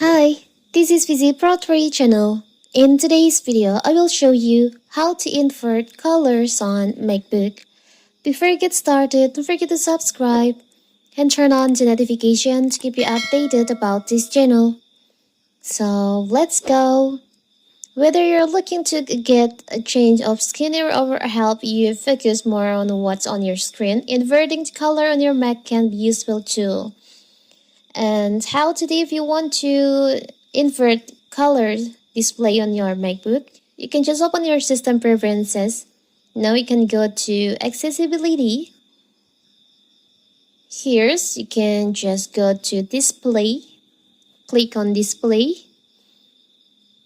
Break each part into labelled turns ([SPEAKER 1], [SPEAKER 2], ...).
[SPEAKER 1] Hi, this is Visit Pro 3 channel. In today's video, I will show you how to invert colors on Macbook. Before you get started, don't forget to subscribe and turn on the notification to keep you updated about this channel. So let's go! Whether you're looking to get a change of scenery or help you focus more on what's on your screen, inverting the color on your Mac can be useful too. And how to do if you want to invert color display on your MacBook, you can just open your system preferences. Now you can go to accessibility. Here you can just go to display, click on display,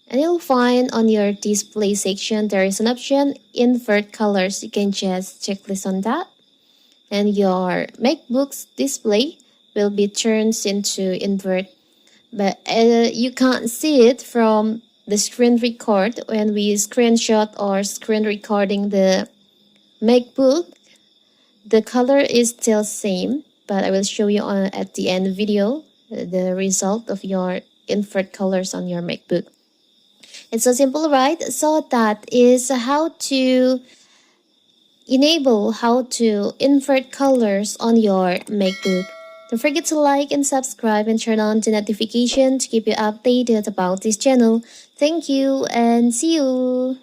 [SPEAKER 1] and you'll find on your display section there is an option invert colors. You can just check this on that, and your MacBook's display will be turned into invert, but you can't see it from the screen record. When we screenshot or screen recording the MacBook, the color is still same, but I will show you at the end of the video the result of your invert colors on your MacBook. It's so simple, right? So that is how to invert colors on your MacBook. Don't forget to like and subscribe and turn on the notification to keep you updated about this channel. Thank you and see you!